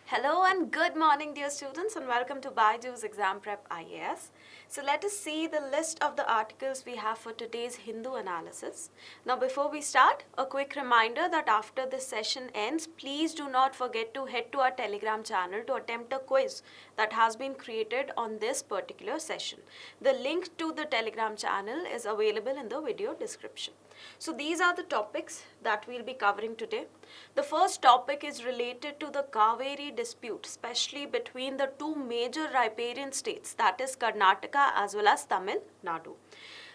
Hello and good morning dear students and welcome to BYJU'S Exam Prep IAS. So let us see the list of the articles we have for today's Hindu analysis. Now before we start, a quick reminder that after this session ends, please do not forget to head to our Telegram channel to attempt a quiz that has been created on this particular session. The link to the Telegram channel is available in the video description. So these are the topics that we'll be covering today. The first topic is related to the Cauvery dispute, especially between the two major riparian states, that is Karnataka as well as Tamil Nadu.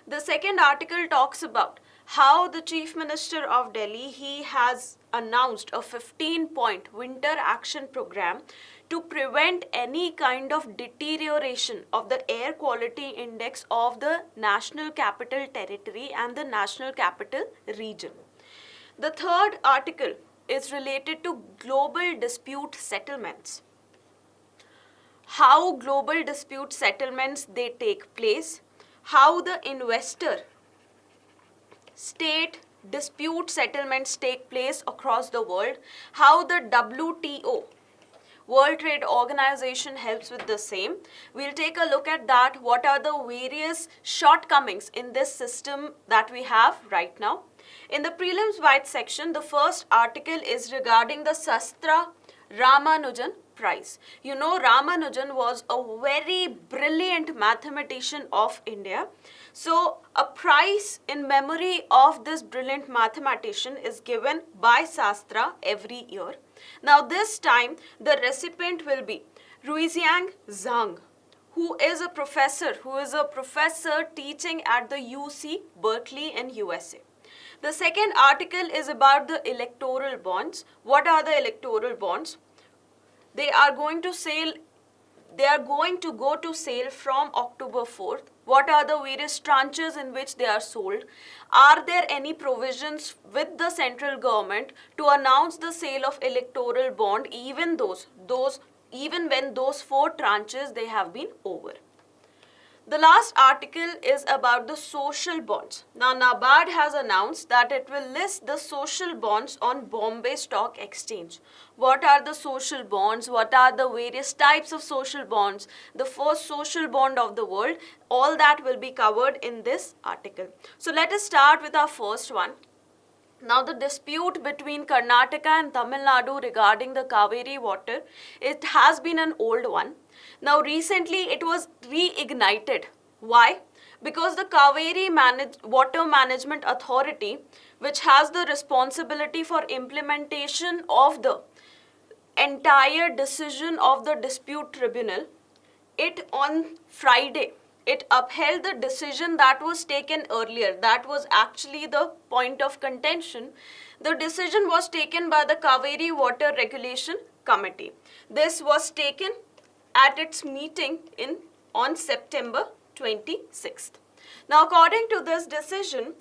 The second article talks about how the Chief Minister of Delhi, he has announced a 15-point winter action program to prevent any kind of deterioration of the air quality index of the National Capital Territory and the National Capital Region. The third article is related to global dispute settlements. How global dispute settlements they take place, how the investor-state dispute settlements take place across the world, how the WTO, World Trade Organization, helps with the same. We'll take a look at that, what are the various shortcomings in this system that we have right now. In the prelims white section, the first article is regarding the SASTRA Ramanujan prize. You know, Ramanujan was a very brilliant mathematician of India. So a prize in memory of this brilliant mathematician is given by SASTRA every year. Now this time the recipient will be Ruixiang Zhang, who is a professor teaching at the UC Berkeley in USA. The second article is about the electoral bonds. What are the electoral bonds? They are going to go to sale from October 4th. What are the various tranches in which they are sold? Are there any provisions with the central government to announce the sale of electoral bond even when those 4 tranches they have been over? The last article is about the social bonds. Now, NABARD has announced that it will list the social bonds on Bombay Stock Exchange. What are the social bonds? What are the various types of social bonds? The first social bond of the world, all that will be covered in this article. So let us start with our first one. Now the dispute between Karnataka and Tamil Nadu regarding the Cauvery water, it has been an old one. Now recently it was reignited. Why? Because the Cauvery Water Management Authority, which has the responsibility for implementation of the entire decision of the dispute tribunal, it on Friday, it upheld the decision that was taken earlier. That was actually the point of contention. The decision was taken by the Cauvery Water Regulation Committee. This was taken at its meeting on September 26th. Now, according to this decision,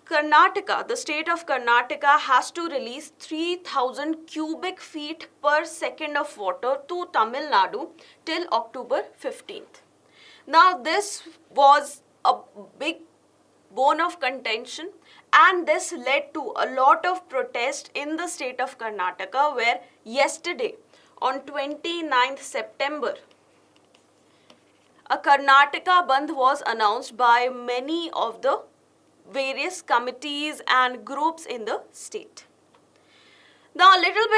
Karnataka, the state of Karnataka, has to release 3,000 cubic feet per second of water to Tamil Nadu till October 15th. Now, this was a big bone of contention, and this led to a lot of protest in the state of Karnataka, where yesterday, on 29th September, a Karnataka Bandh was announced by many of the various committees and groups in the state. Now, a little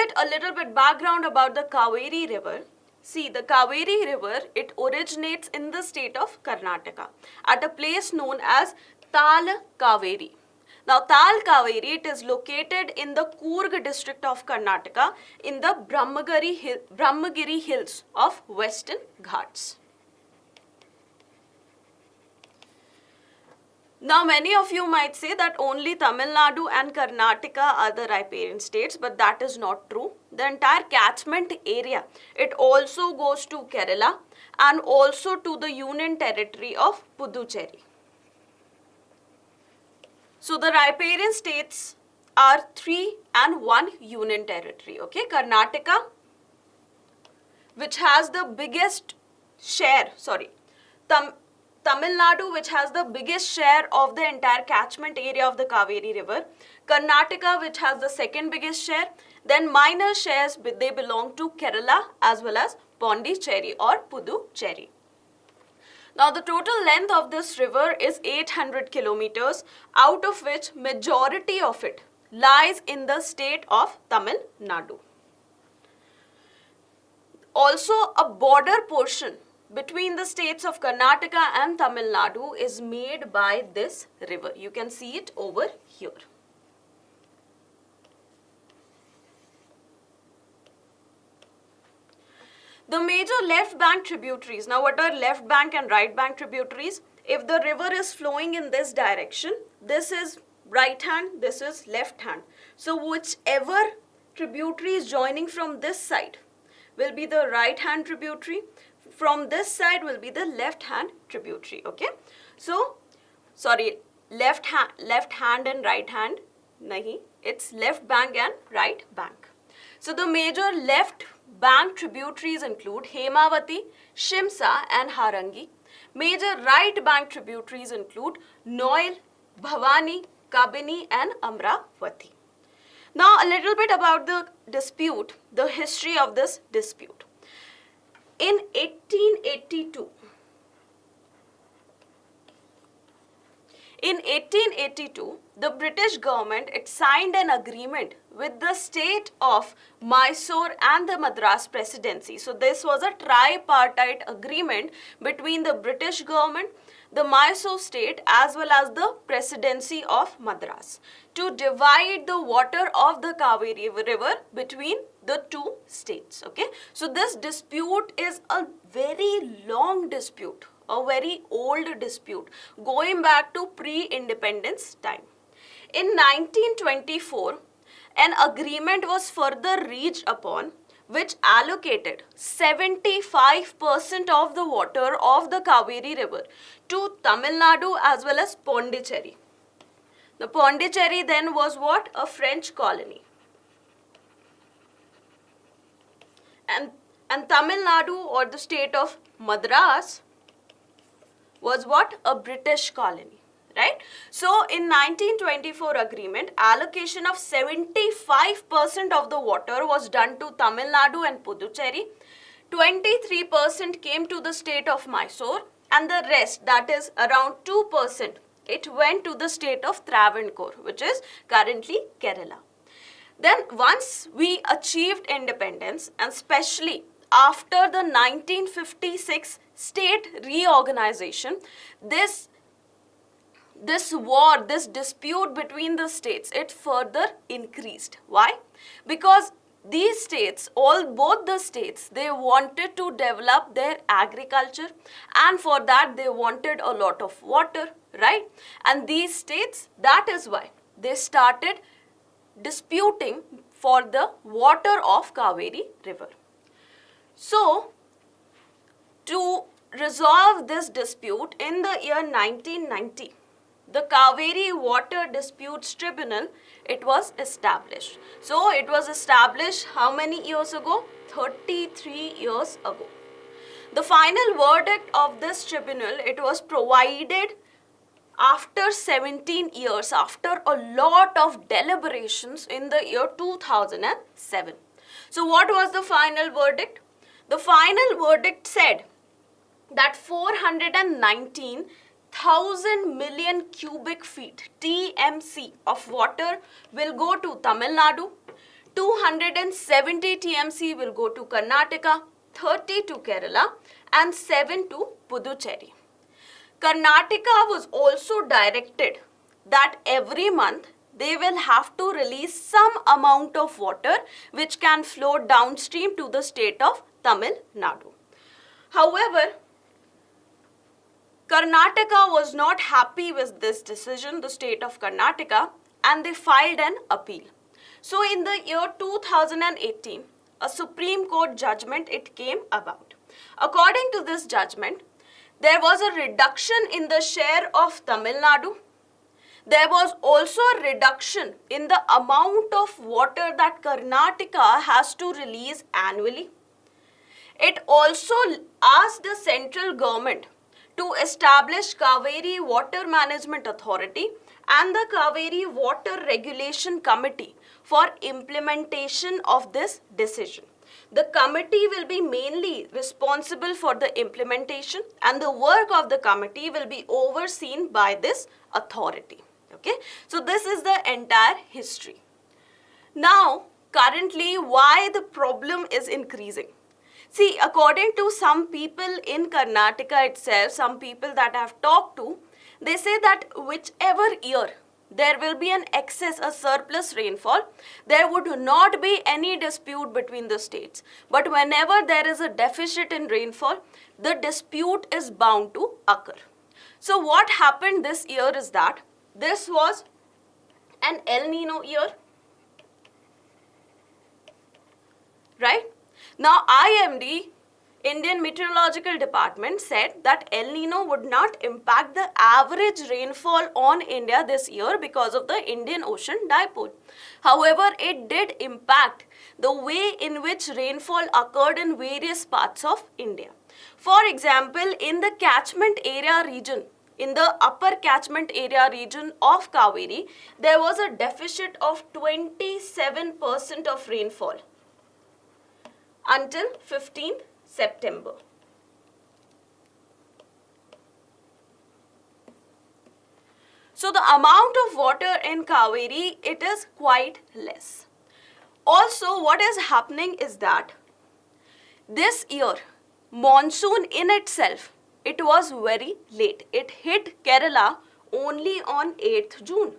bit background about the Cauvery River. See, the Cauvery River, it originates in the state of Karnataka at a place known as Tal Cauvery. Now, Tal Cauvery, it is located in the Coorg district of Karnataka in the Brahmagiri Hills of Western Ghats. Now, many of you might say that only Tamil Nadu and Karnataka are the riparian states, but that is not true. The entire catchment area, it also goes to Kerala and also to the Union Territory of Puducherry. So, the riparian states are 3 and 1 Union Territory. Okay, Karnataka, which has the biggest share, Tamil Nadu, which has the biggest share of the entire catchment area of the Cauvery River, Karnataka, which has the second biggest share, Then minor shares, they belong to Kerala as well as Pondicherry or Puducherry. Now the total length of this river is 800 kilometers, out of which majority of it lies in the state of Tamil Nadu. Also, a border portion between the states of Karnataka and Tamil Nadu is made by this river. You can see it over here. The major left bank tributaries. Now, what are left bank and right bank tributaries? If the river is flowing in this direction, this is right hand, this is left hand. So, whichever tributary is joining from this side will be the right hand tributary. From this side will be the left hand tributary. Okay. So, sorry, left hand and right hand. Nahi, it's left bank and right bank. So, the major left bank tributaries include Hemavati, Shimsa and Harangi. Major right bank tributaries include Noil, Bhavani, Kabini and Amravati. Now, a little bit about the dispute, the history of this dispute. In 1882, the British government, it signed an agreement with the state of Mysore and the Madras Presidency. So this was a tripartite agreement between the British government, the Mysore state as well as the Presidency of Madras to divide the water of the Cauvery river between the two states. Okay, so this dispute is a very long dispute, a very old dispute going back to pre-independence time. In 1924, an agreement was further reached upon which allocated 75% of the water of the Cauvery river to Tamil Nadu as well as Pondicherry. The Pondicherry then was what? A French colony. And Tamil Nadu or the state of Madras was what? A British colony, right? So, in 1924 agreement, allocation of 75% of the water was done to Tamil Nadu and Puducherry. 23% came to the state of Mysore and the rest, that is around 2%, it went to the state of Travancore, which is currently Kerala. Then once we achieved independence, and especially after the 1956 state reorganization, this war, this dispute between the states, it further increased. Why? Because these states, both the states, they wanted to develop their agriculture, and for that they wanted a lot of water, right? And these states, that is why they started disputing for the water of Cauvery river. So, to resolve this dispute in the year 1990, the Cauvery Water Disputes Tribunal, it was established. So, it was established how many years ago? 33 years ago. The final verdict of this tribunal, it was provided after 17 years, after a lot of deliberations in the year 2007. So, what was the final verdict? The final verdict said that 419,000 million cubic feet TMC of water will go to Tamil Nadu, 270 TMC will go to Karnataka, 30 to Kerala and 7 to Puducherry. Karnataka was also directed that every month they will have to release some amount of water which can flow downstream to the state of Tamil Nadu. However, Karnataka was not happy with this decision, the state of Karnataka, and they filed an appeal. So in the year 2018, a Supreme Court judgment, it came about. According to this judgment, there was a reduction in the share of Tamil Nadu. There was also a reduction in the amount of water that Karnataka has to release annually. It also asked the central government to establish Cauvery Water Management Authority and the Cauvery Water Regulation Committee for implementation of this decision. The committee will be mainly responsible for the implementation, and the work of the committee will be overseen by this authority. Okay, so this is the entire history. Now, currently, why the problem is increasing? See, according to some people in Karnataka itself, some people that I have talked to, they say that whichever year there will be an excess, a surplus rainfall, there would not be any dispute between the states. But whenever there is a deficit in rainfall, the dispute is bound to occur. So what happened this year is that this was an El Nino year, right? Now IMD, Indian Meteorological Department, said that El Nino would not impact the average rainfall on India this year because of the Indian Ocean dipole. However, it did impact the way in which rainfall occurred in various parts of India. For example, in the catchment area region, in the upper catchment area region of Cauvery, there was a deficit of 27% of rainfall until 15th September. So the amount of water in Cauvery, it is quite less. Also, what is happening is that this year, monsoon in itself, it was very late. It hit Kerala only on 8th June,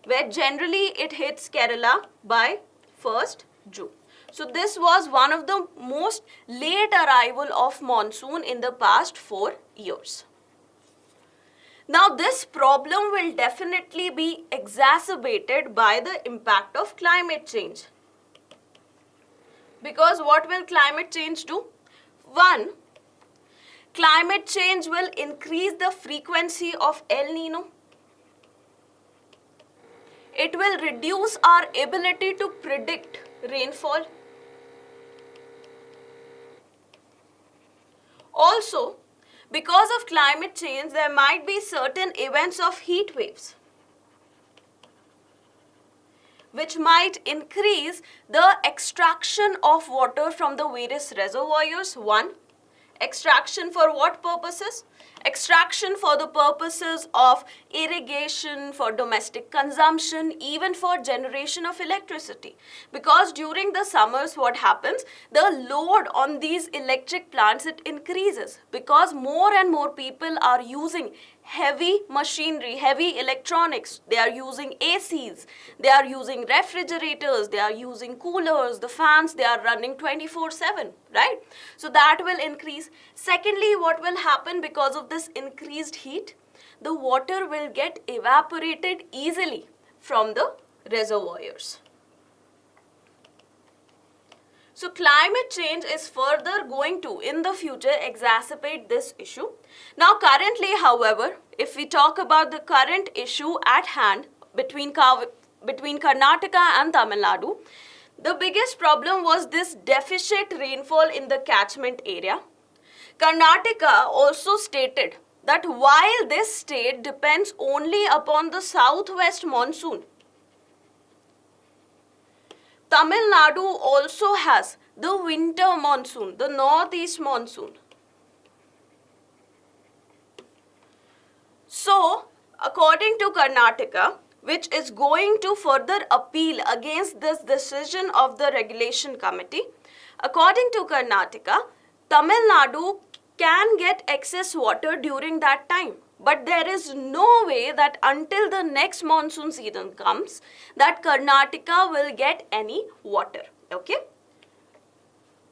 where generally it hits Kerala by 1st June. So this was one of the most late arrival of monsoon in the past 4 years. Now this problem will definitely be exacerbated by the impact of climate change. Because what will climate change do? One, climate change will increase the frequency of El Nino. It will reduce our ability to predict rainfall. Also, because of climate change, there might be certain events of heat waves, which might increase the extraction of water from the various reservoirs. One, extraction for what purposes? Extraction for the purposes of irrigation, for domestic consumption, even for generation of electricity. Because during the summers, what happens? The load on these electric plants, it increases because more and more people are using heavy machinery, heavy electronics. They are using ACs, they are using refrigerators, they are using coolers, the fans, they are running 24/7, right? So that will increase. Secondly, what will happen because of this increased heat? The water will get evaporated easily from the reservoirs. So climate change is further going to, in the future, exacerbate this issue. Now currently, however, if we talk about the current issue at hand between Karnataka and Tamil Nadu, the biggest problem was this deficit rainfall in the catchment area. Karnataka also stated that while this state depends only upon the southwest monsoon, Tamil Nadu also has the winter monsoon, the northeast monsoon. So, according to Karnataka, which is going to further appeal against this decision of the regulation committee, according to Karnataka, Tamil Nadu can get excess water during that time. But there is no way that until the next monsoon season comes, that Karnataka will get any water. Okay?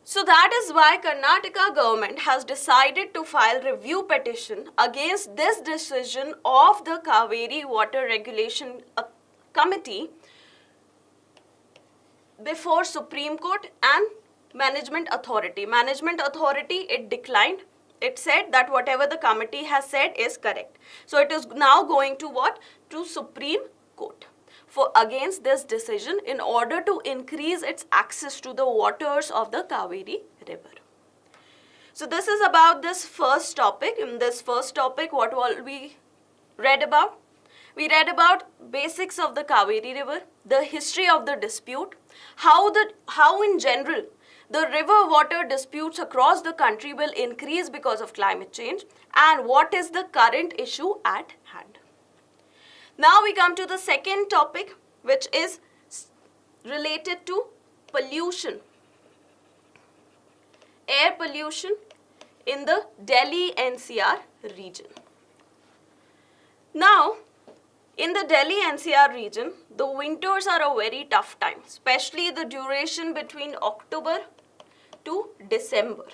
So that is why Karnataka government has decided to file review petition against this decision of the Cauvery Water Regulation Committee before Supreme Court and Management Authority. Management Authority, it declined. It said that whatever the committee has said is correct. So it is now going to what? To Supreme Court for against this decision in order to increase its access to the waters of the Cauvery River. So this is about this first topic. In this first topic, what all we read about? We read about basics of the Cauvery River, the history of the dispute, how in general the river water disputes across the country will increase because of climate change, and what is the current issue at hand. Now we come to the second topic, which is related to pollution, air pollution in the Delhi NCR region. Now, in the Delhi NCR region, the winters are a very tough time, especially the duration between October to December.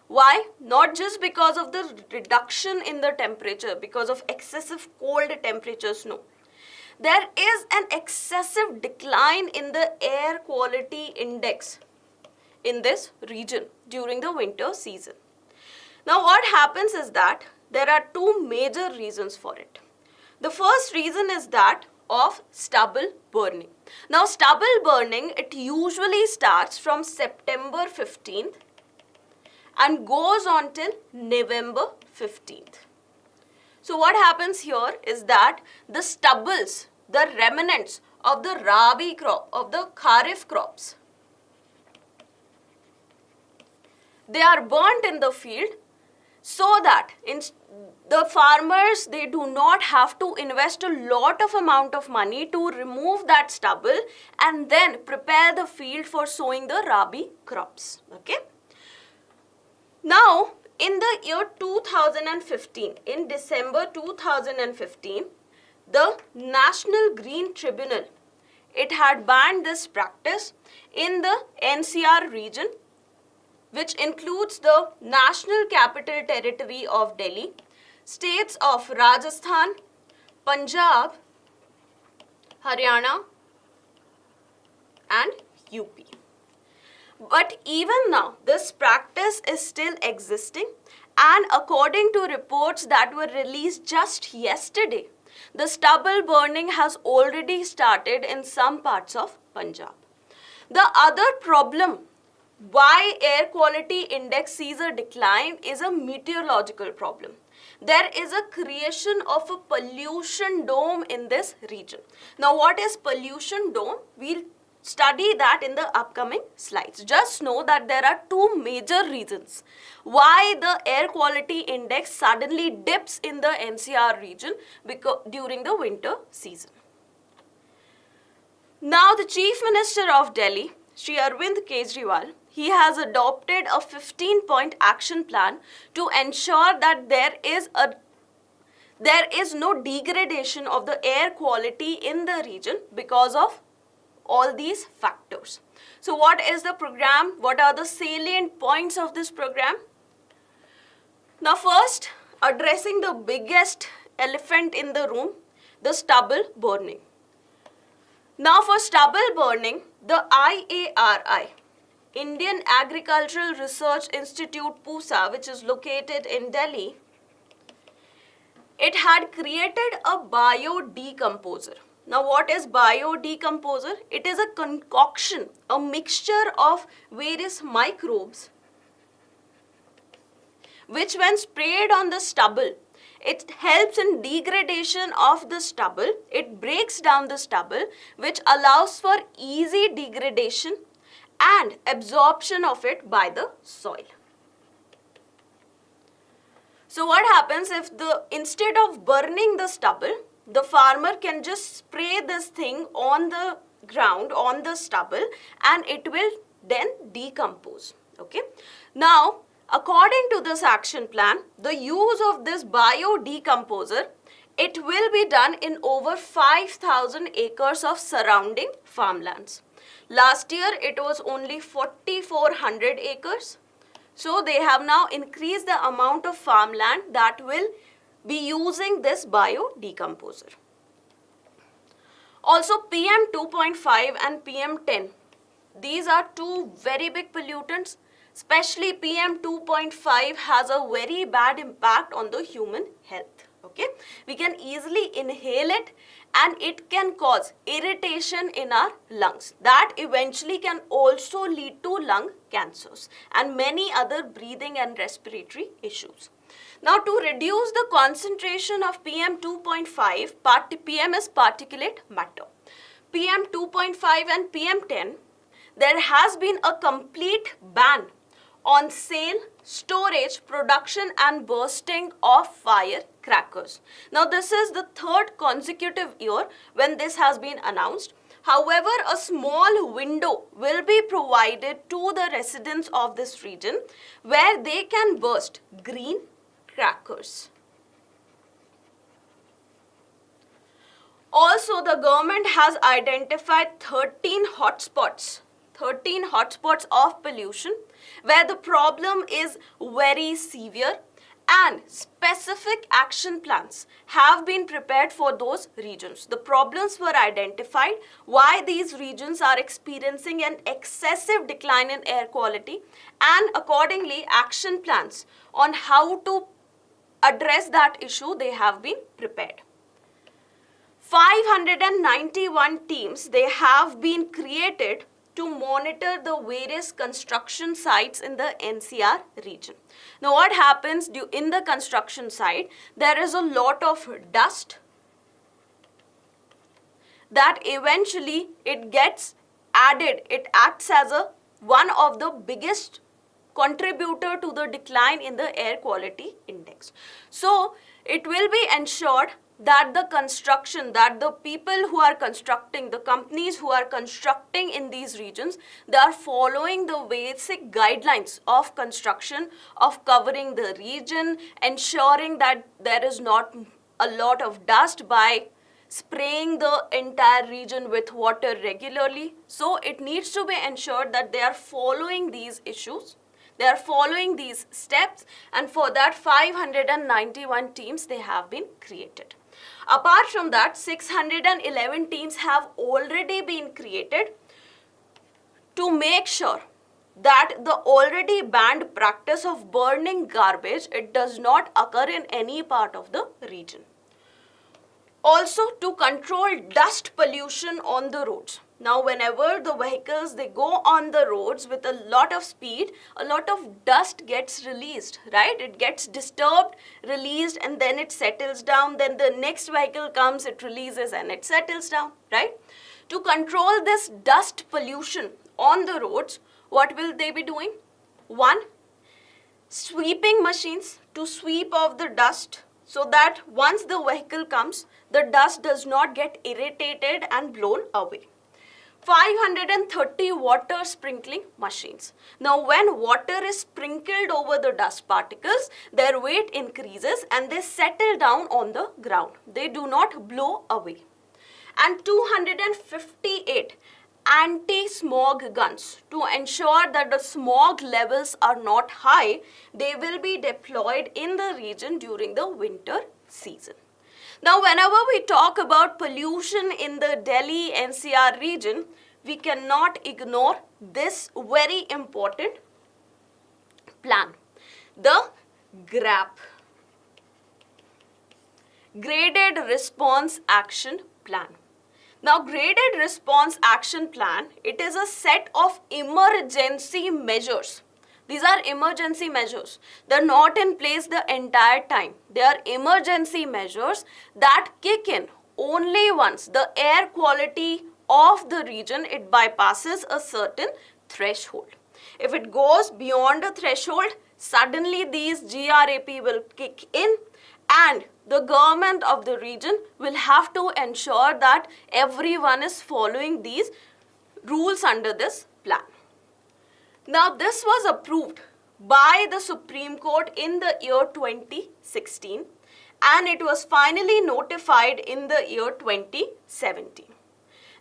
Why? Not just because of the reduction in the temperature, because of excessive cold temperatures, no. There is an excessive decline in the air quality index in this region during the winter season. Now what happens is that there are two major reasons for it. The first reason is that of stubble burning. Now stubble burning, it usually starts from September 15th and goes on till November 15th. So what happens here is that the stubbles, the remnants of the Rabi crop, of the Kharif crops, they are burnt in the field so that the farmers, they do not have to invest a lot of amount of money to remove that stubble and then prepare the field for sowing the Rabi crops. Okay. Now, in the year 2015, in December 2015, the National Green Tribunal, it had banned this practice in the NCR region, which includes the National Capital Territory of Delhi, states of Rajasthan, Punjab, Haryana, and UP. But even now, this practice is still existing, and according to reports that were released just yesterday, the stubble burning has already started in some parts of Punjab. The other problem why air quality index sees a decline is a meteorological problem. There is a creation of a pollution dome in this region. Now what is pollution dome? We'll study that in the upcoming slides. Just know that there are two major reasons why the air quality index suddenly dips in the NCR region during the winter season. Now the Chief Minister of Delhi, Shri Arvind Kejriwal, he has adopted a 15-point action plan to ensure that there is no degradation of the air quality in the region because of all these factors. So what is the program? What are the salient points of this program? Now first, addressing the biggest elephant in the room, the stubble burning. Now for stubble burning, the IARI, Indian Agricultural Research Institute PUSA, which is located in Delhi, it had created a biodecomposer. Now what is biodecomposer? It is a concoction, a mixture of various microbes which when sprayed on the stubble, it helps in degradation of the stubble. It breaks down the stubble, which allows for easy degradation and absorption of it by the soil. So what happens if instead of burning the stubble, the farmer can just spray this thing on the ground, on the stubble, and it will then decompose. Okay. Now, according to this action plan, the use of this biodecomposer, it will be done in over 5,000 acres of surrounding farmlands. Last year, it was only 4,400 acres. So they have now increased the amount of farmland that will be using this biodecomposer. Also PM 2.5 and PM 10. These are two very big pollutants. Especially PM 2.5 has a very bad impact on the human health. Okay, we can easily inhale it and it can cause irritation in our lungs. That eventually can also lead to lung cancers and many other breathing and respiratory issues. Now, to reduce the concentration of PM 2.5, PM is particulate matter. PM 2.5 and PM 10, there has been a complete ban on sale, storage, production and bursting of firecrackers. Now, this is the third consecutive year when this has been announced. However, a small window will be provided to the residents of this region where they can burst green crackers. Also, the government has identified 13 hotspots of pollution where the problem is very severe and specific action plans have been prepared for those regions. The problems were identified, why these regions are experiencing an excessive decline in air quality, and accordingly action plans on how to address that issue, they have been prepared. 591 teams, they have been created to monitor the various construction sites in the NCR region. Now, what happens in the construction site? There is a lot of dust that eventually it gets added. It acts as one of the biggest contributor to the decline in the air quality index. So, it will be ensured that the people who are constructing, the companies who are constructing in these regions, they are following the basic guidelines of construction, of covering the region, ensuring that there is not a lot of dust by spraying the entire region with water regularly. So it needs to be ensured that they are following these issues. They are following these steps, and for that 591 teams they have been created. Apart from that, 611 teams have already been created to make sure that the already banned practice of burning garbage, it does not occur in any part of the region. Also, to control dust pollution on the roads. Now, whenever the vehicles, they go on the roads with a lot of speed, a lot of dust gets released, right? It gets disturbed, released, and then it settles down. Then the next vehicle comes, it releases and it settles down, right? To control this dust pollution on the roads, what will they be doing? One, sweeping machines to sweep off the dust so that once the vehicle comes, the dust does not get irritated and blown away. 530 water sprinkling machines. Now, when water is sprinkled over the dust particles, their weight increases and they settle down on the ground. They do not blow away. And 258 anti-smog guns to ensure that the smog levels are not high. They will be deployed in the region during the winter season. Now, whenever we talk about pollution in the Delhi NCR region, we cannot ignore this very important plan, the GRAP, Graded Response Action Plan. Now, Graded Response Action Plan, it is a set of emergency measures. These are emergency measures. They are not in place the entire time. They are emergency measures that kick in only once the air quality of the region, it bypasses a certain threshold. If it goes beyond a threshold, suddenly these GRAP will kick in and the government of the region will have to ensure that everyone is following these rules under this plan. Now, this was approved by the Supreme Court in the year 2016 and it was finally notified in the year 2017.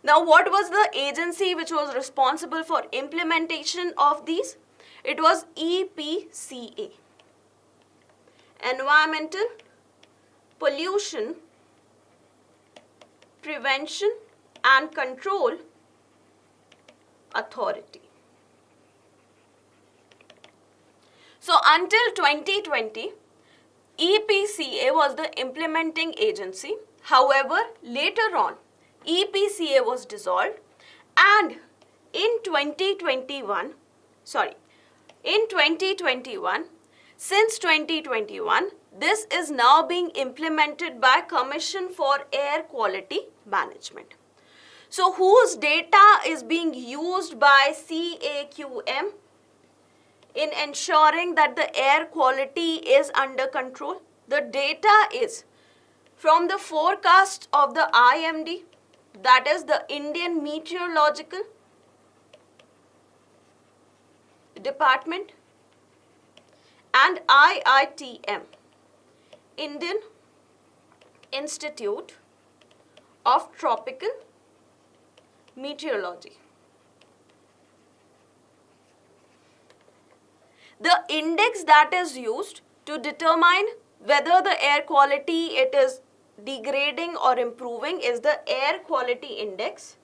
Now, what was the agency which was responsible for implementation of these? It was EPCA, Environmental Pollution Prevention and Control Authority. So, until 2020, EPCA was the implementing agency. However, later on, EPCA was dissolved, and in 2021, since 2021, this is now being implemented by Commission for Air Quality Management. So whose data is being used by CAQM in ensuring that the air quality is under control? The data is from the forecast of the IMD, that is the Indian Meteorological Department, and IITM, Indian Institute of Tropical Meteorology. The index that is used to determine whether the air quality it is degrading or improving is the Air Quality Index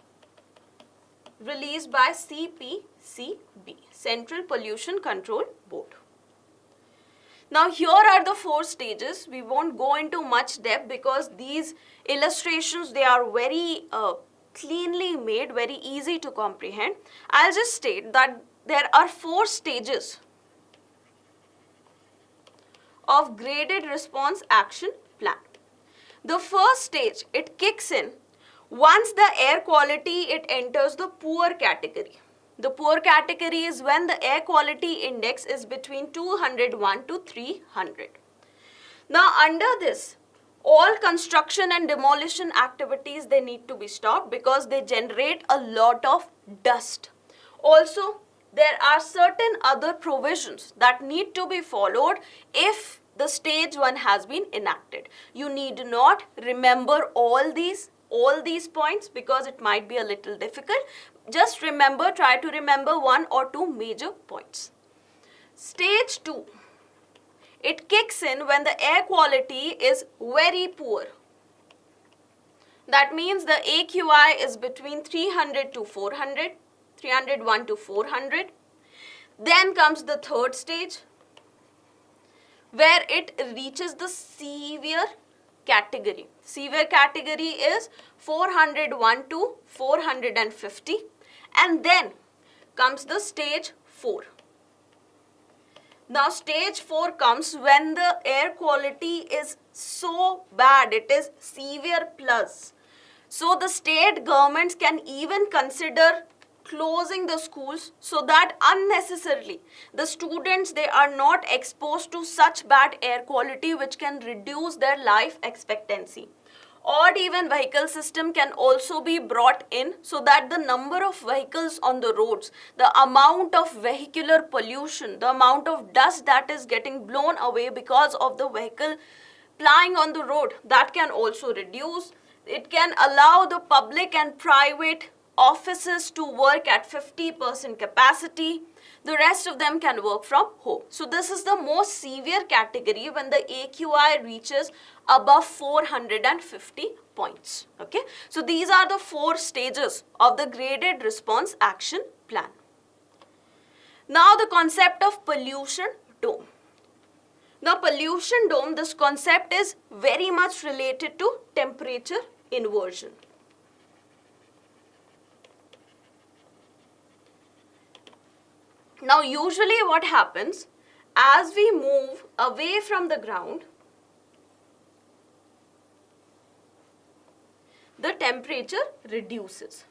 released by CPCB, Central Pollution Control Board. Now here are the 4 stages. We won't go into much depth because these illustrations, they are very cleanly made, very easy to comprehend. I'll just state that there are 4 stages of graded response action plan. The first stage, it kicks in once the air quality it enters the poor category. The poor category is when the air quality index is between 201 to 300. Now under this, all construction and demolition activities, they need to be stopped because they generate a lot of dust. Also, there are certain other provisions that need to be followed if the stage 1 has been enacted. You need not remember all these points because it might be a little difficult. Just remember, try to remember 1 or 2 major points. Stage 2, it kicks in when the air quality is very poor. That means the AQI is between 300 to 400, 301 to 400. Then comes the third stage, where it reaches the severe category. Severe category is 401 to 450, and then comes the stage 4. Now stage 4 comes when the air quality is so bad, it is severe plus. So the state governments can even consider closing the schools so that unnecessarily the students, they are not exposed to such bad air quality which can reduce their life expectancy. Odd even vehicle system can also be brought in so that the number of vehicles on the roads, the amount of vehicular pollution, the amount of dust that is getting blown away because of the vehicle plying on the road, that can also reduce. It can allow the public and private offices to work at 50% capacity. The rest of them can work from home. So this is the most severe category when the AQI reaches above 450 points. Okay. So these are the 4 stages of the graded response action plan. Now the concept of pollution dome. Now pollution dome, this concept is very much related to temperature inversion. Now usually what happens, as we move away from the ground, the temperature reduces.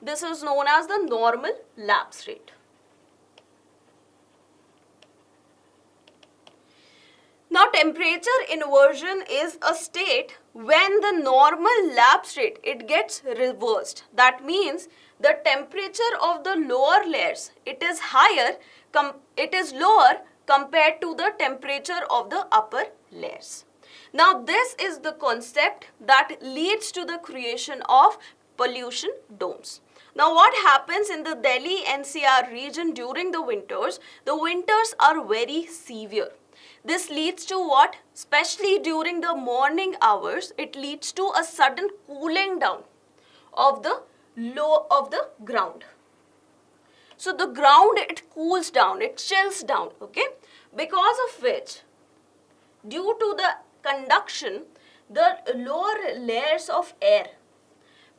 This is known as the normal lapse rate. Now temperature inversion is a state when the normal lapse rate, it gets reversed. That means the temperature of the lower layers, it is lower compared to the temperature of the upper layers. Now this is the concept that leads to the creation of pollution domes. Now what happens in the Delhi NCR region during the winters? The winters are very severe. This leads to what? Especially during the morning hours, it leads to a sudden cooling down of the ground. So the ground, it cools down, it chills down, okay? Because of which, due to the conduction, the lower layers of air,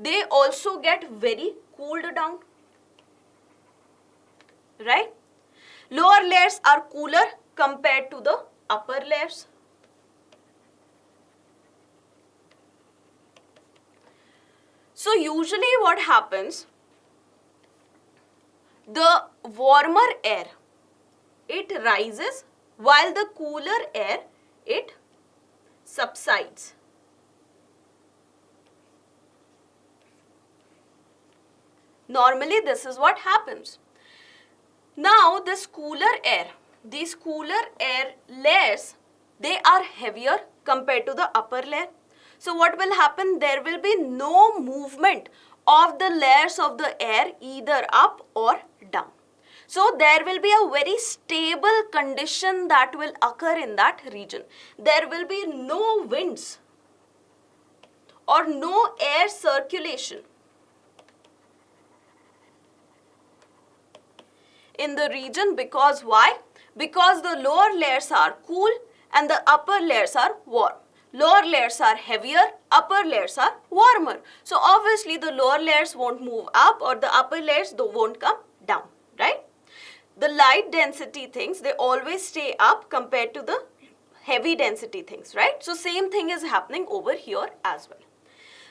they also get very cooled down, right? Lower layers are cooler compared to the upper layers. So usually what happens, the warmer air, it rises while the cooler air, it subsides. Normally this is what happens. Now this cooler air, these cooler air layers, they are heavier compared to the upper layer. So what will happen? There will be no movement of the layers of the air either up or down. So there will be a very stable condition that will occur in that region. There will be no winds or no air circulation in the region. Because why? Because the lower layers are cool and the upper layers are warm. Lower layers are heavier, upper layers are warmer. So obviously the lower layers won't move up or the upper layers won't come down, right? The light density things, they always stay up compared to the heavy density things, right? So same thing is happening over here as well.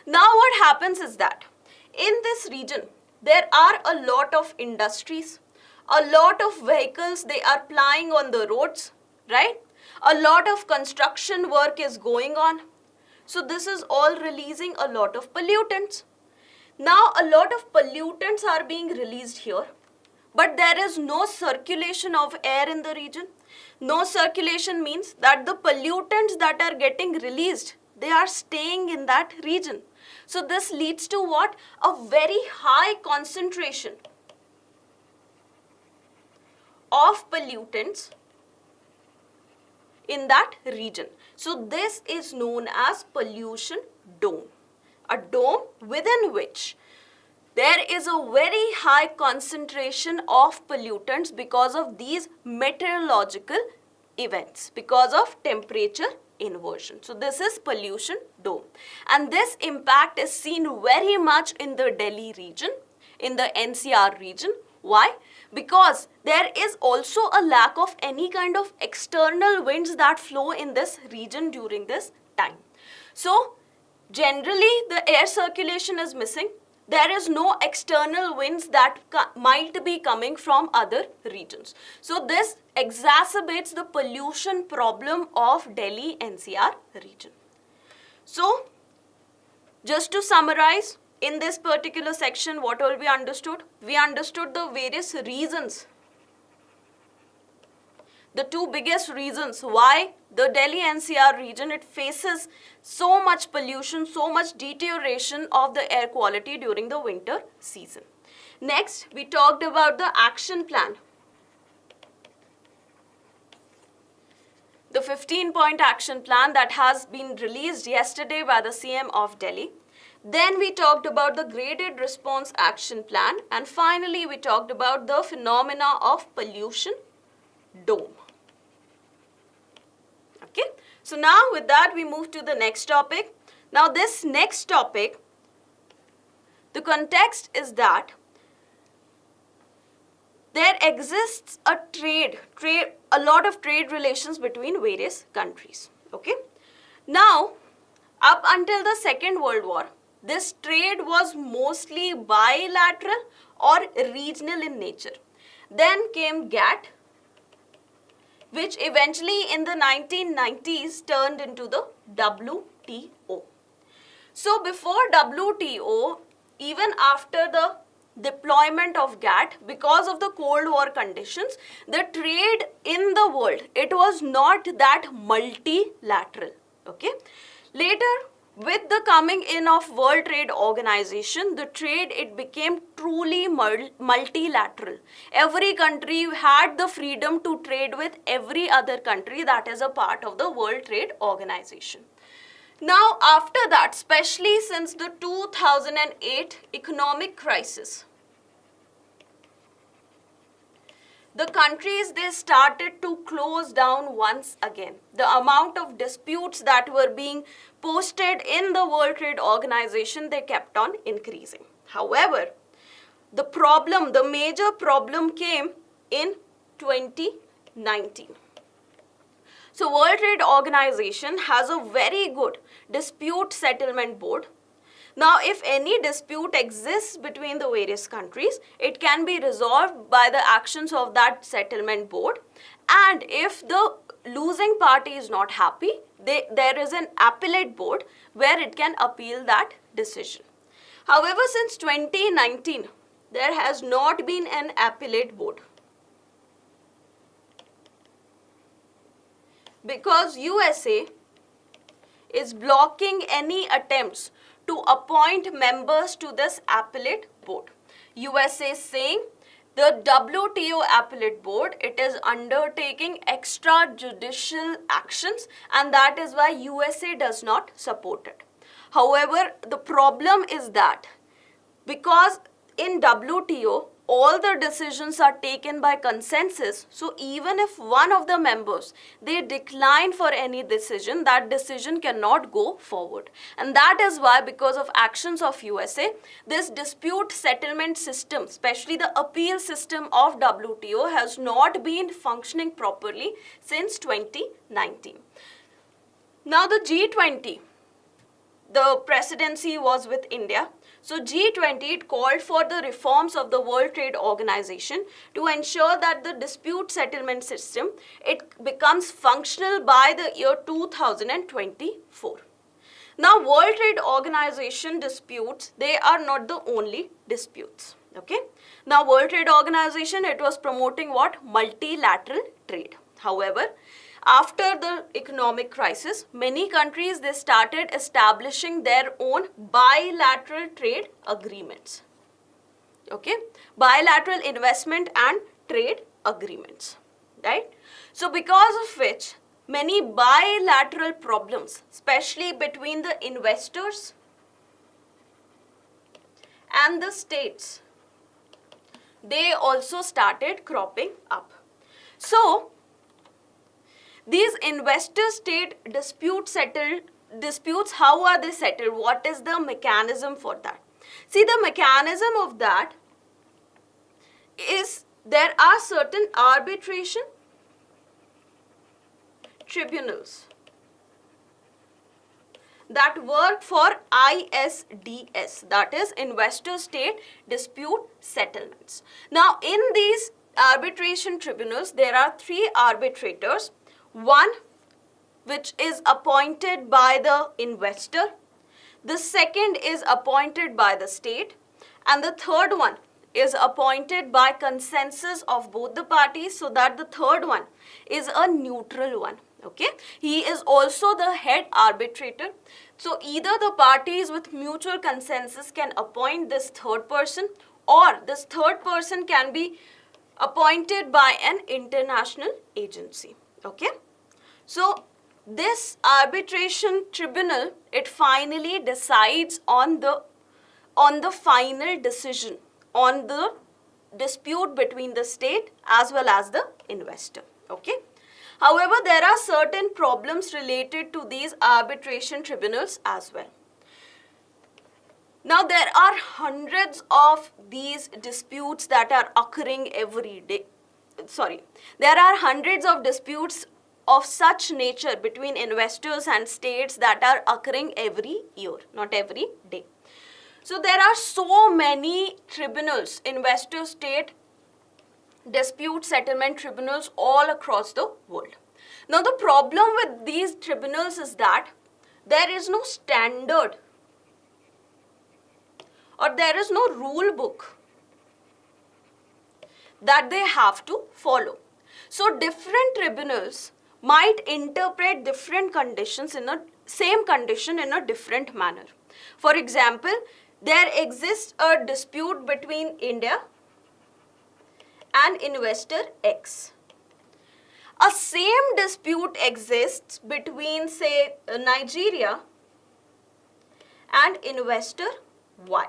Now what happens is that in this region, there are a lot of industries, a lot of vehicles, they are plying on the roads, right? A lot of construction work is going on. So this is all releasing a lot of pollutants. Now a lot of pollutants are being released here, but there is no circulation of air in the region. No circulation means that the pollutants that are getting released, they are staying in that region. So this leads to what? A very high concentration of pollutants in that region. So this is known as pollution dome. A dome within which there is a very high concentration of pollutants because of these meteorological events, because of temperature inversion. So this is pollution dome. And this impact is seen very much in the Delhi region, in the NCR region. Why? Because there is also a lack of any kind of external winds that flow in this region during this time. So generally the air circulation is missing. There is no external winds that might be coming from other regions. So this exacerbates the pollution problem of Delhi NCR region. So just to summarize, in this particular section, what all we understood? We understood the various reasons, the two biggest reasons why the Delhi NCR region, it faces so much pollution, so much deterioration of the air quality during the winter season. Next, we talked about the action plan. The 15-point action plan that has been released yesterday by the CM of Delhi. Then we talked about the graded response action plan, and finally we talked about the phenomena of pollution dome. Okay, so now with that we move to the next topic. Now this next topic, the context is that there exists a lot of trade relations between various countries. Okay, now up until the Second World War, this trade was mostly bilateral or regional in nature. Then came GATT, which eventually in the 1990s turned into the WTO. So before WTO, even after the deployment of GATT, because of the Cold War conditions, the trade in the world, it was not that multilateral. Okay. Later, with the coming in of World Trade Organization, the trade, it became truly multilateral. Every country had the freedom to trade with every other country that is a part of the World Trade Organization. Now, after that, especially since the 2008 economic crisis, the countries, they started to close down once again. The amount of disputes that were being posted in the World Trade Organization, they kept on increasing. However, the major problem came in 2019. So World Trade Organization has a very good dispute settlement board. Now, if any dispute exists between the various countries, it can be resolved by the actions of that settlement board. And if the losing party is not happy, there is an appellate board where it can appeal that decision. However, since 2019, there has not been an appellate board, because USA is blocking any attempts to appoint members to this appellate board. USA is saying the WTO appellate board, it is undertaking extrajudicial actions, and that is why USA does not support it. However, the problem is that because in WTO, all the decisions are taken by consensus, so even if one of the members, they decline for any decision, that decision cannot go forward. And that is why, because of actions of USA, this dispute settlement system, especially the appeal system of WTO, has not been functioning properly since 2019. Now the G20, the presidency was with India. So G20, it called for the reforms of the World Trade Organization to ensure that the dispute settlement system, it becomes functional by the year 2024. Now, World Trade Organization disputes, they are not the only disputes. Okay. Now, World Trade Organization, it was promoting what? Multilateral trade. However, after the economic crisis, many countries, they started establishing their own bilateral trade agreements. Okay, bilateral investment and trade agreements, right? So because of which, many bilateral problems, especially between the investors and the states, they also started cropping up. So these investor-state disputes, how are they settled? What is the mechanism for that? See, the mechanism of that is there are certain arbitration tribunals that work for ISDS, that is investor-state dispute settlements. Now, in these arbitration tribunals, there are three arbitrators. One which is appointed by the investor, the second is appointed by the state, and the third one is appointed by consensus of both the parties, so that the third one is a neutral one. Okay, he is also the head arbitrator. So either the parties with mutual consensus can appoint this third person, or this third person can be appointed by an international agency. Okay, so this arbitration tribunal, it finally decides on the final decision on the dispute between the state as well as the investor. Okay. However, there are certain problems related to these arbitration tribunals as well. Now, there are hundreds of these disputes that are occurring every day. There are hundreds of disputes of such nature between investors and states that are occurring every year, not every day. So there are so many tribunals, investor-state dispute settlement tribunals all across the world. Now the problem with these tribunals is that there is no standard or there is no rule book that they have to follow. So different tribunals might interpret different conditions in a same condition in a different manner. For example, there exists a dispute between India and investor X. A same dispute exists between, say, Nigeria and investor Y.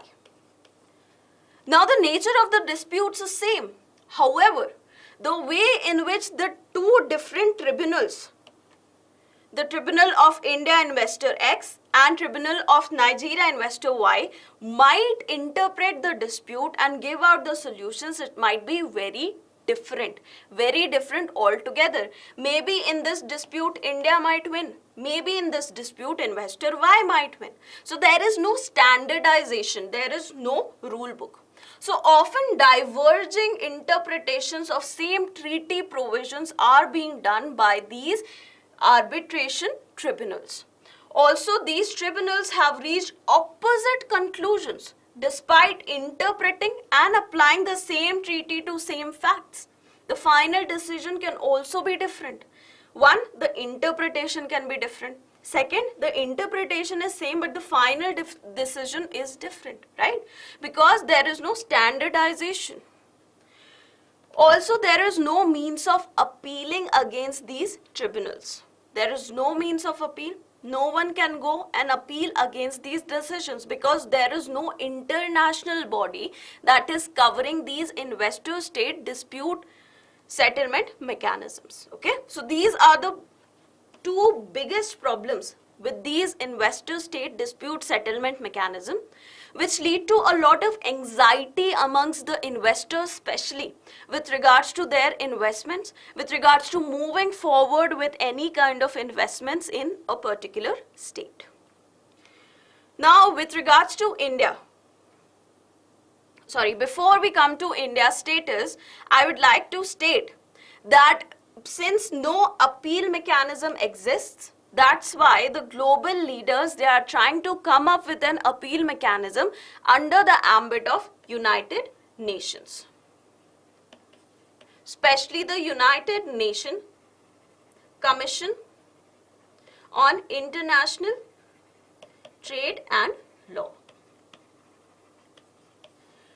Now the nature of the disputes is same. However, the way in which the two different tribunals, the Tribunal of India Investor X and Tribunal of Nigeria Investor Y, might interpret the dispute and give out the solutions, it might be very different altogether. Maybe in this dispute India might win, maybe in this dispute investor Y might win. So there is no standardization, there is no rule book. So often diverging interpretations of same treaty provisions are being done by these arbitration tribunals. Also, these tribunals have reached opposite conclusions despite interpreting and applying the same treaty to same facts. The final decision can also be different. One, the interpretation can be different. Second, the interpretation is same but the final decision is different, right? Because there is no standardization. Also, there is no means of appealing against these tribunals. There is no means of appeal. No one can go and appeal against these decisions because there is no international body that is covering these investor-state dispute settlement mechanisms. Okay, so these are the two biggest problems with these investor-state dispute settlement mechanism, which lead to a lot of anxiety amongst the investors, especially with regards to their investments, with regards to moving forward with any kind of investments in a particular state. Now, with regards to India, before we come to India's status, I would like to state that since no appeal mechanism exists, that's why the global leaders, they are trying to come up with an appeal mechanism under the ambit of United Nations. Especially the United Nations Commission on International Trade and Law.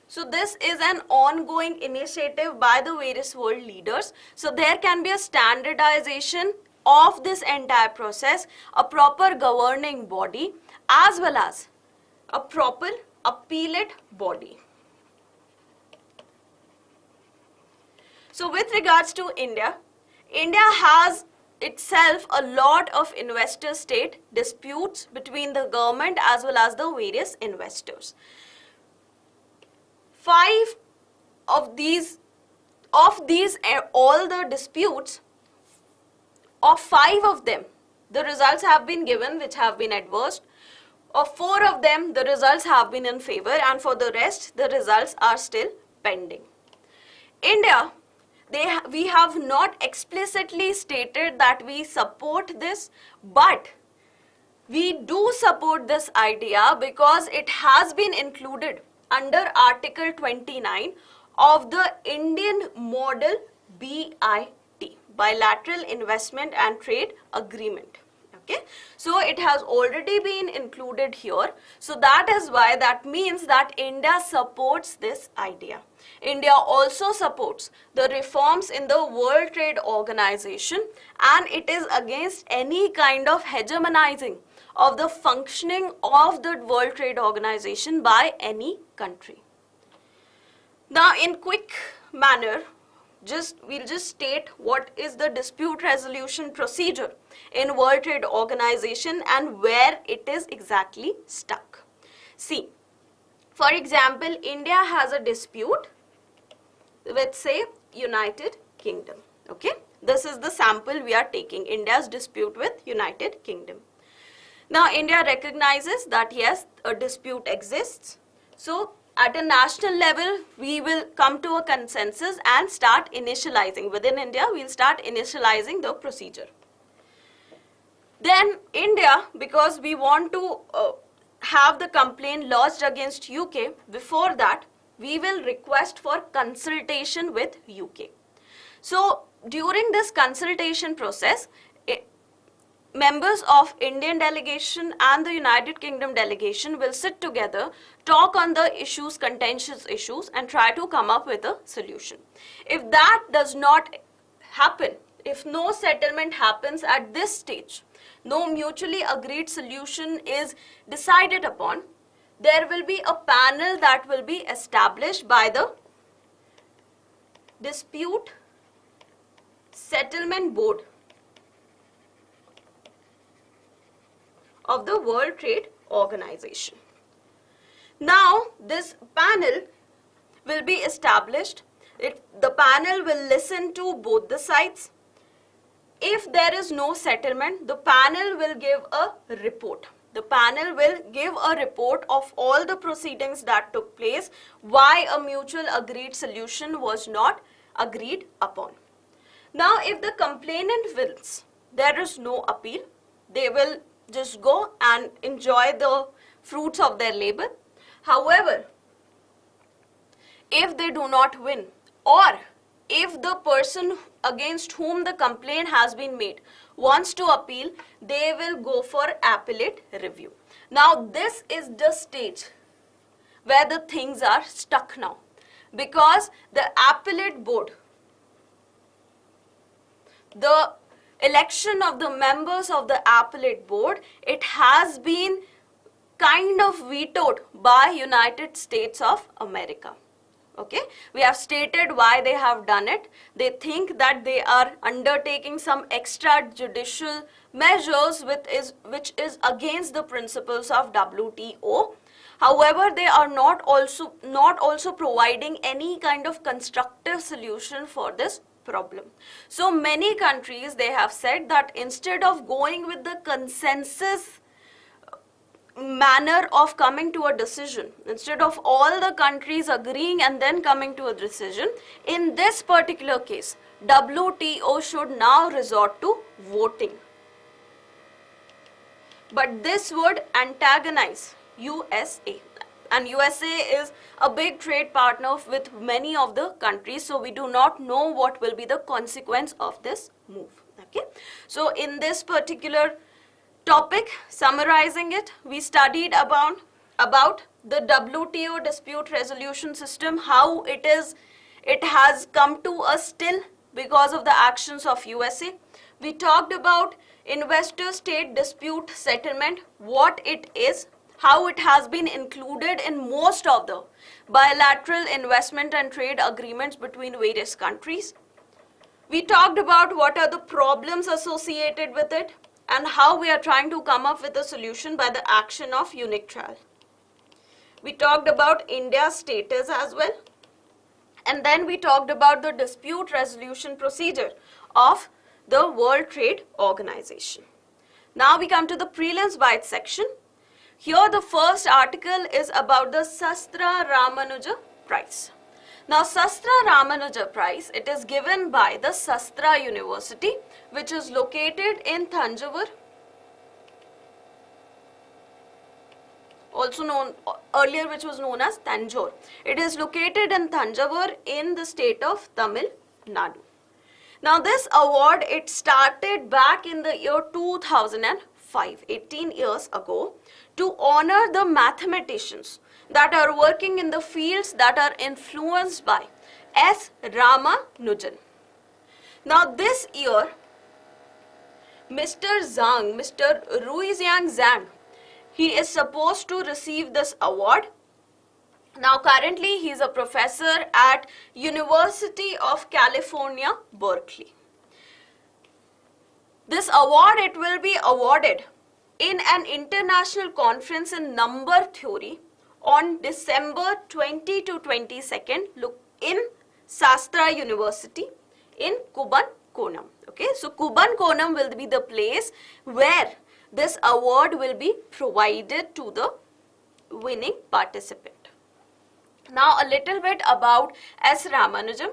So this is an ongoing initiative by the various world leaders. So there can be a standardization of this entire process, a proper governing body as well as a proper appellate body. So with regards to India, India has itself a lot of investor-state disputes between the government as well as the various investors. All the disputes, of 5 of them, the results have been given which have been adverse. Of 4 of them, the results have been in favor, and for the rest, the results are still pending. India, we have not explicitly stated that we support this, but we do support this idea because it has been included under Article 29 of the Indian Model BIT, Bilateral Investment and Trade Agreement. Okay, so it has already been included here. So that is why, that means that India supports this idea. India also supports the reforms in the World Trade Organization, and it is against any kind of hegemonizing of the functioning of the World Trade Organization by any country. Now, in quick manner, we'll just state what is the dispute resolution procedure in World Trade Organization and where it is exactly stuck. See, for example, India has a dispute with, say, United Kingdom. Okay, this is the sample we are taking, India's dispute with United Kingdom. Now, India recognizes that yes, a dispute exists. So, at a national level, we will come to a consensus and start initializing. Within India, we'll start initializing the procedure. Then India, because we want to have the complaint lodged against UK, before that, we will request for consultation with UK. So, during this consultation process, members of Indian delegation and the United Kingdom delegation will sit together, talk on the issues, contentious issues, and try to come up with a solution. If that does not happen, if no settlement happens at this stage, no mutually agreed solution is decided upon, there will be a panel that will be established by the Dispute Settlement Board of the World Trade Organization. Now, this panel will be established. The panel will listen to both the sides. If there is no settlement, the panel will give a report. The panel will give a report of all the proceedings that took place, why a mutual agreed solution was not agreed upon. Now, if the complainant wins, there is no appeal. They will just go and enjoy the fruits of their labor. However, if they do not win, or if the person against whom the complaint has been made wants to appeal, they will go for appellate review. Now, this is the stage where the things are stuck now, because the appellate board, the election of the members of the appellate board, it has been kind of vetoed by United States of America. Okay, we have stated why they have done it. They think that they are undertaking some extrajudicial measures which is against the principles of WTO. However, they are not also providing any kind of constructive solution for this problem. So many countries, they have said that instead of going with the consensus manner of coming to a decision, instead of all the countries agreeing and then coming to a decision, in this particular case, WTO should now resort to voting. But this would antagonize USA, and USA is a big trade partner with many of the countries, so we do not know what will be the consequence of this move. Okay, so in this particular topic, summarizing it, we studied about the WTO dispute resolution system, how it has come to us still because of the actions of USA. We talked about investor-state dispute settlement, what it is, how it has been included in most of the bilateral investment and trade agreements between various countries. We talked about what are the problems associated with it, and how we are trying to come up with a solution by the action of Electoral. We talked about India's status as well. And then we talked about the dispute resolution procedure of the World Trade Organization. Now we come to the prelims bites section. Here the first article is about the SASTRA Ramanujan Prize. Now, SASTRA Ramanujan Prize, it is given by the SASTRA University, which is located in Thanjavur, also known earlier, which was known as Tanjore. It is located in Thanjavur in the state of Tamil Nadu. Now, this award, it started back in the year 2005, 18 years ago, to honor the mathematicians that are working in the fields that are influenced by S. Ramanujan. Now, this year, Mr. Zhang, Mr. Ruixiang, he is supposed to receive this award. Now, currently, he is a professor at University of California, Berkeley. This award, it will be awarded in an international conference in number theory on December 20 to 22nd in SASTRA University in Kubankonam. Okay, so Kubankonam will be the place where this award will be provided to the winning participant. Now, a little bit about S. Ramanujan.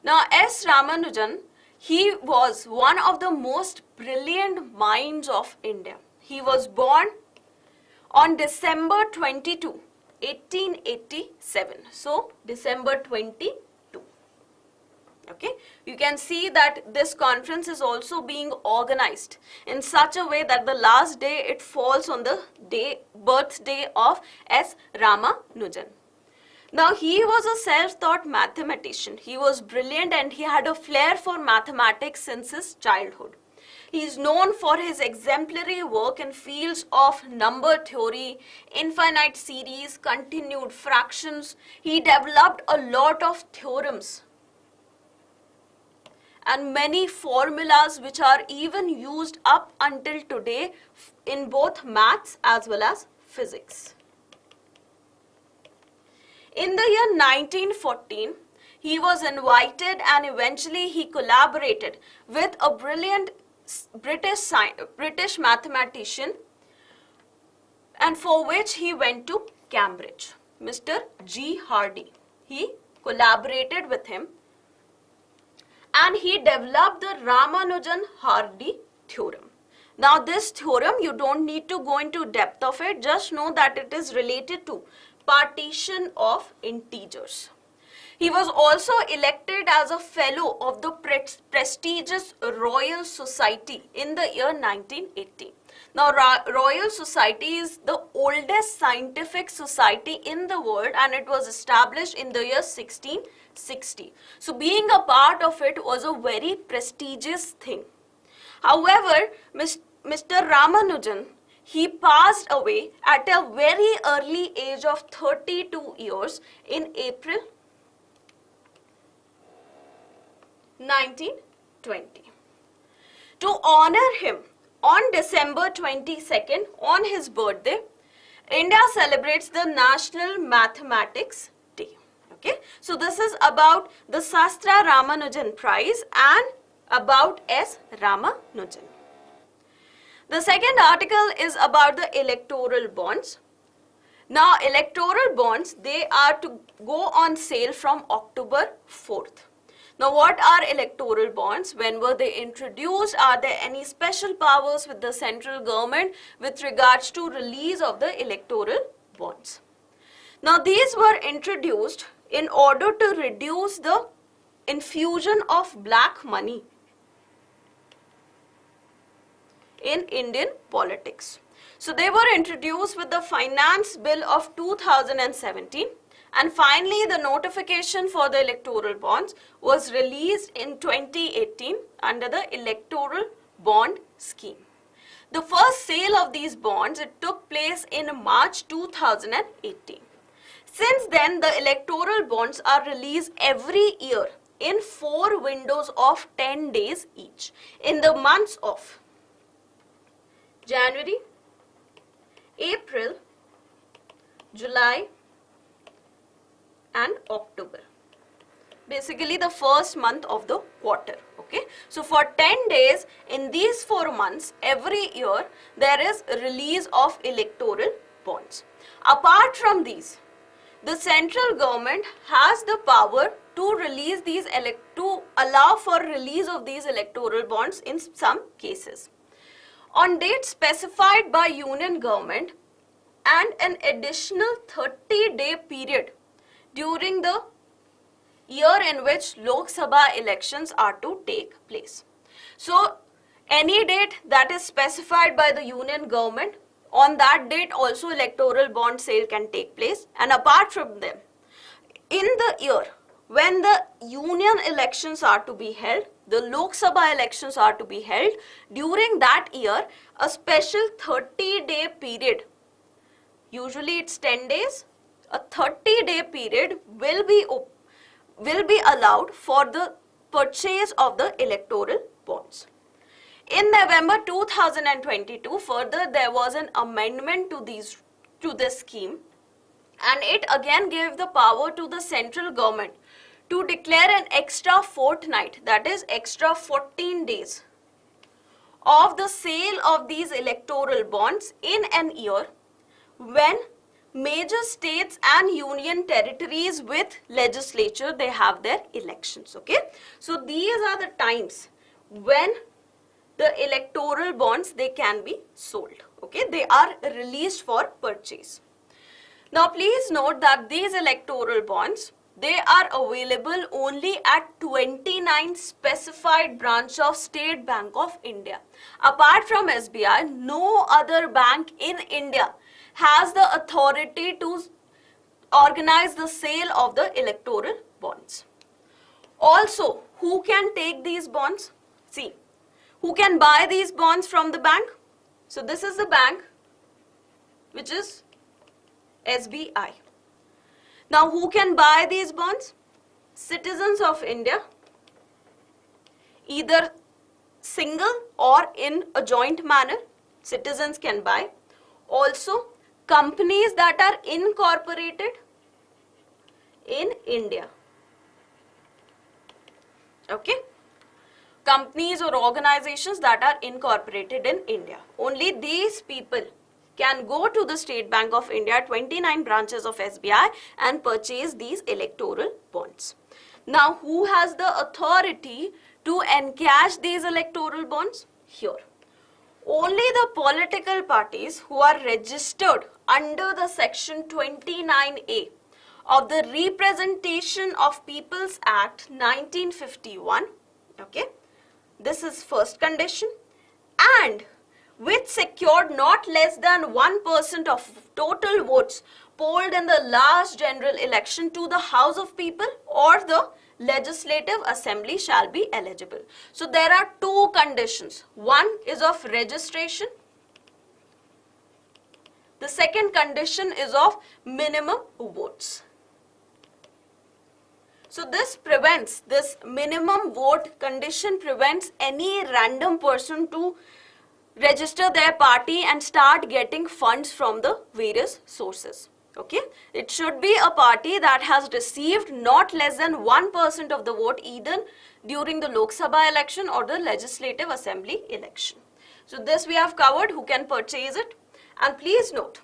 Now, S. Ramanujan, he was one of the most brilliant minds of India. He was born on December 22, 1887. So, December 22. Okay, you can see that this conference is also being organized in such a way that the last day it falls on the birthday of S. Ramanujan. Now, he was a self-taught mathematician. He was brilliant and he had a flair for mathematics since his childhood. He is known for his exemplary work in fields of number theory, infinite series, continued fractions. He developed a lot of theorems. and many formulas which are even used up until today in both maths as well as physics. In the year 1914, he was invited and eventually he collaborated with a brilliant British mathematician, and for which he went to Cambridge, Mr. G. Hardy. He collaborated with him and he developed the Ramanujan-Hardy theorem. Now this theorem, you don't need to go into depth of it, just know that it is related to partition of integers. He was also elected as a fellow of the prestigious Royal Society in the year 1980. Now, Royal Society is the oldest scientific society in the world and it was established in the year 1660. So, being a part of it was a very prestigious thing. However, Mr. Ramanujan, he passed away at a very early age of 32 years in April 1920. To honor him, on December 22nd, on his birthday, India celebrates the National Mathematics Day. Okay, so this is about the SASTRA Ramanujan Prize and about S. Ramanujan. The second article is about the electoral bonds. Now, electoral bonds, they are to go on sale from October 4th. Now, what are electoral bonds? When were they introduced? Are there any special powers with the central government with regards to release of the electoral bonds? Now, these were introduced in order to reduce the infusion of black money in Indian politics. So, they were introduced with the Finance Bill of 2017. And finally, the notification for the electoral bonds was released in 2018 under the Electoral Bond Scheme. The first sale of these bonds, it took place in March 2018. Since then, the electoral bonds are released every year in 4 windows of 10 days each in the months of January, April, July, and October. Basically the first month of the quarter. Okay, so for 10 days in these 4 months every year there is a release of electoral bonds. Apart from these, the central government has the power to release these to allow for release of these electoral bonds in some cases on dates specified by union government and an additional 30-day period during the year in which Lok Sabha elections are to take place. So, any date that is specified by the union government, on that date also electoral bond sale can take place. And apart from them, in the year when the union elections are to be held, the Lok Sabha elections are to be held, during that year, a special 30-day period, usually it's 10 days, a 30-day period will be allowed for the purchase of the electoral bonds. In November 2022, further there was an amendment to this scheme, and it again gave the power to the central government to declare an extra fortnight, that is extra 14 days of the sale of these electoral bonds in an year when major states and union territories with legislature, they have their elections. Okay, so these are the times when the electoral bonds, they can be sold. Okay, they are released for purchase. Now please note that these electoral bonds, they are available only at 29 specified branch of State Bank of India. Apart from SBI, no other bank in India has the authority to organize the sale of the electoral bonds. Also, who can take these bonds? See, who can buy these bonds from the bank? So this is the bank, which is SBI. Now who can buy these bonds? Citizens of India, either single or in a joint manner. Citizens can buy. Also, companies that are incorporated in India. Okay? Companies or organizations that are incorporated in India. Only these people can go to the State Bank of India, 29 branches of SBI, and purchase these electoral bonds. Now, who has the authority to encash these electoral bonds? Here. Only the political parties who are registered under the section 29A of the Representation of People's Act 1951, okay, this is first condition, and which secured not less than 1% of total votes polled in the last general election to the House of People or the Legislative Assembly shall be eligible. So there are two conditions. One is of registration. The second condition is of minimum votes. So this minimum vote condition prevents any random person to register their party and start getting funds from the various sources. Okay, it should be a party that has received not less than 1% of the vote either during the Lok Sabha election or the Legislative Assembly election. So this we have covered, who can purchase it. And please note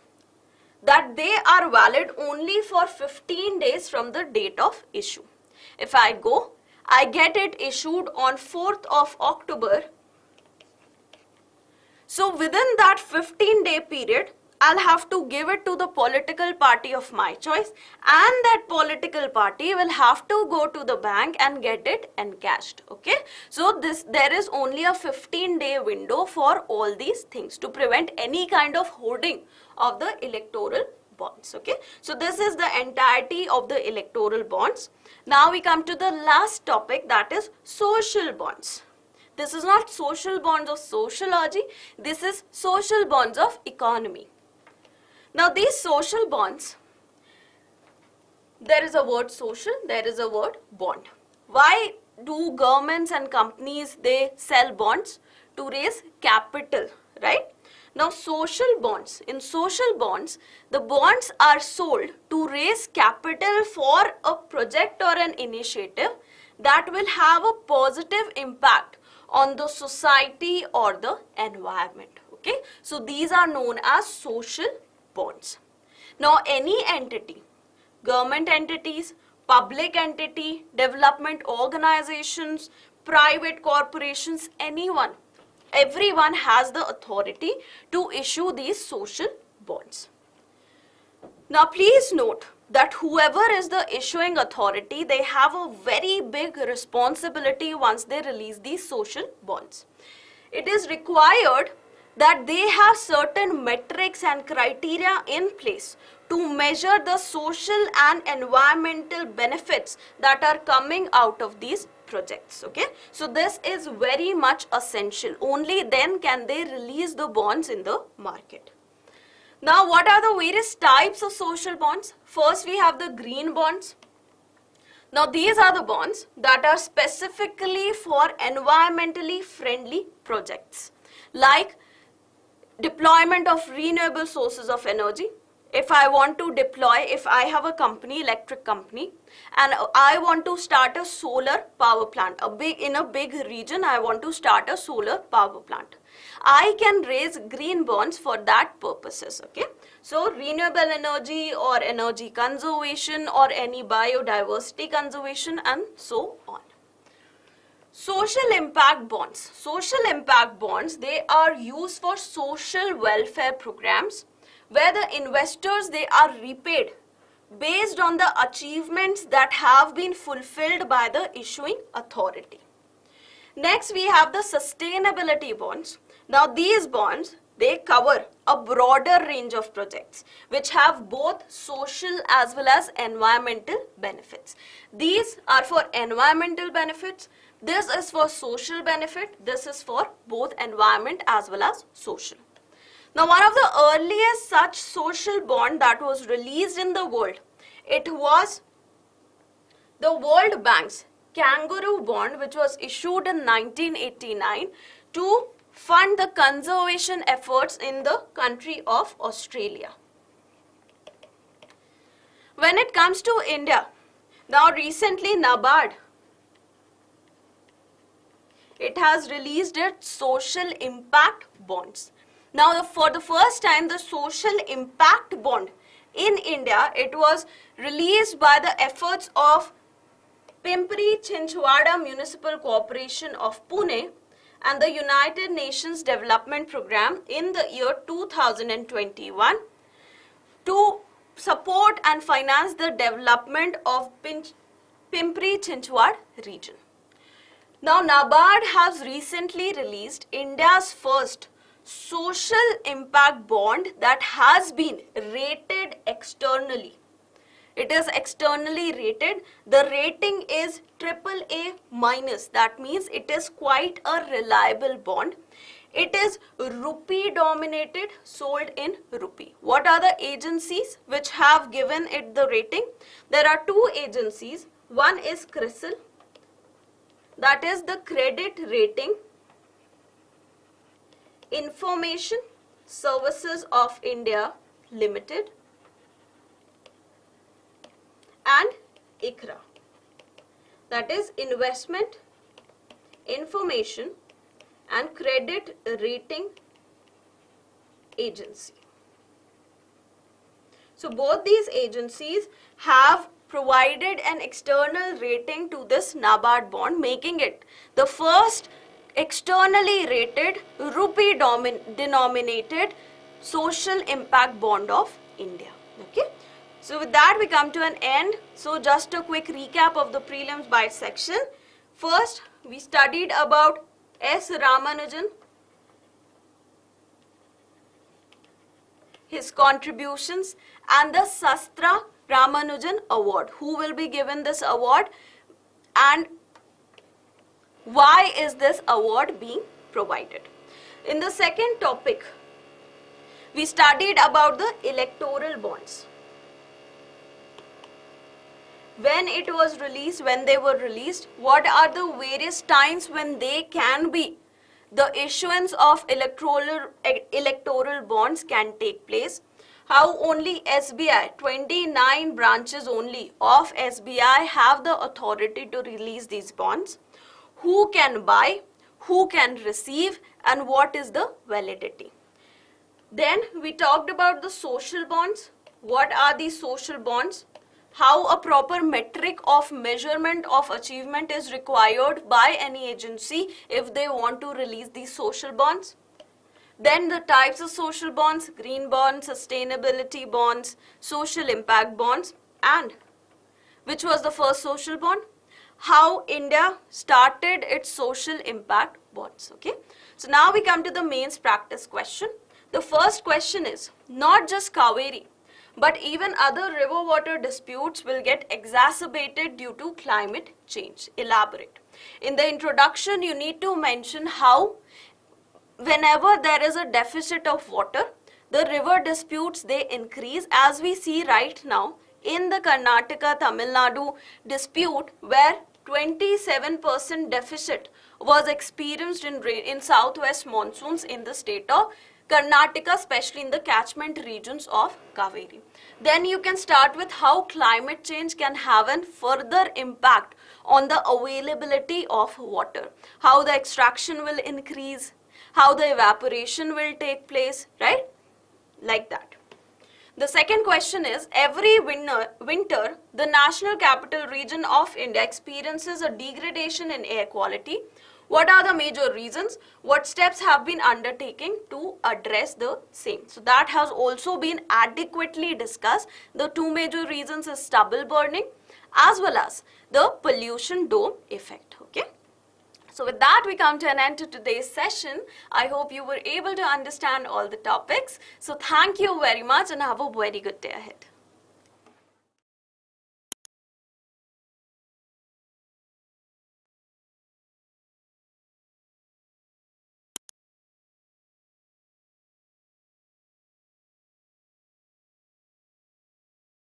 that they are valid only for 15 days from the date of issue. If I get it issued on 4th of October. So within that 15-day period, I'll have to give it to the political party of my choice, and that political party will have to go to the bank and get it encashed. Okay, so there is only a 15-day window for all these things to prevent any kind of hoarding of the electoral bonds. Okay, so this is the entirety of the electoral bonds. Now we come to the last topic, that is social bonds. This is not social bonds of sociology, this is social bonds of economy. Now these social bonds, there is a word social, there is a word bond. Why do governments and companies, they sell bonds? To raise capital, right? Now social bonds, in social bonds, the bonds are sold to raise capital for a project or an initiative that will have a positive impact on the society or the environment. Okay, so these are known as social bonds. Now any entity, government entities, public entity, development organizations, private corporations, everyone has the authority to issue these social bonds. Now please note that whoever is the issuing authority, they have a very big responsibility once they release these social bonds. It is required that they have certain metrics and criteria in place to measure the social and environmental benefits that are coming out of these projects. Okay, so this is very much essential. Only then can they release the bonds in the market. Now what are the various types of social bonds? First we have the green bonds. Now these are the bonds that are specifically for environmentally friendly projects, like deployment of renewable sources of energy. If I want to deploy, if I have a company, electric company, and I want to start a solar power plant, in a big region, I want to start a solar power plant. I can raise green bonds for that purposes. Okay, so renewable energy or energy conservation or any biodiversity conservation and so on. Social impact bonds. Social impact bonds, they are used for social welfare programs where the investors, they are repaid based on the achievements that have been fulfilled by the issuing authority. Next we have the sustainability bonds. Now these bonds, they cover a broader range of projects which have both social as well as environmental benefits. These are for environmental benefits. This is for social benefit. This is for both environment as well as social. Now one of the earliest such social bond that was released in the world, it was the World Bank's kangaroo bond which was issued in 1989 to fund the conservation efforts in the country of Australia. When it comes to India, now recently NABARD, it has released its social impact bonds. Now for the first time, the social impact bond in India, it was released by the efforts of Pimpri-Chinchwada Municipal Corporation of Pune and the United Nations Development Programme in the year 2021 to support and finance the development of Pimpri-Chinchwad region. Now NABARD has recently released India's first social impact bond that has been rated externally. It is externally rated. The rating is AAA minus. That means it is quite a reliable bond. It is rupee dominated, sold in rupee. What are the agencies which have given it the rating? There are two agencies. One is CRISIL, that is the Credit Rating Information Services of India Limited, and ICRA, that is Investment Information and Credit Rating Agency. So both these agencies have provided an external rating to this NABARD bond, making it the first externally rated rupee denominated social impact bond of India. Okay. So with that we come to an end. So just a quick recap of the prelims bites section. First we studied about S. Ramanujan, his contributions, and the SASTRA Ramanujan Award. Who will be given this award and why is this award being provided? In the second topic, we studied about the electoral bonds. When it was released, when they were released, what are the various times when they can be, the issuance of electoral bonds can take place. How only SBI, 29 branches only of SBI have the authority to release these bonds. Who can buy, who can receive, and what is the validity. Then we talked about the social bonds. What are these social bonds? How a proper metric of measurement of achievement is required by any agency if they want to release these social bonds. Then the types of social bonds: green bonds, sustainability bonds, social impact bonds, and which was the first social bond? How India started its social impact bonds. Okay. So now we come to the mains practice question. The first question is, not just Cauvery, but even other river water disputes will get exacerbated due to climate change. Elaborate. In the introduction, you need to mention how whenever there is a deficit of water, the river disputes, they increase, as we see right now in the Karnataka Tamil Nadu dispute, where 27% deficit was experienced in southwest monsoons in the state of Karnataka, especially in the catchment regions of Cauvery. Then you can start with how climate change can have a further impact on the availability of water, how the extraction will increase, how the evaporation will take place, right? Like that. The second question is, every winter, the National Capital Region of India experiences a degradation in air quality. What are the major reasons? What steps have been undertaken to address the same? So that has also been adequately discussed. The two major reasons is stubble burning as well as the pollution dome effect. Okay. So with that, we come to an end to today's session. I hope you were able to understand all the topics. So thank you very much and have a very good day ahead.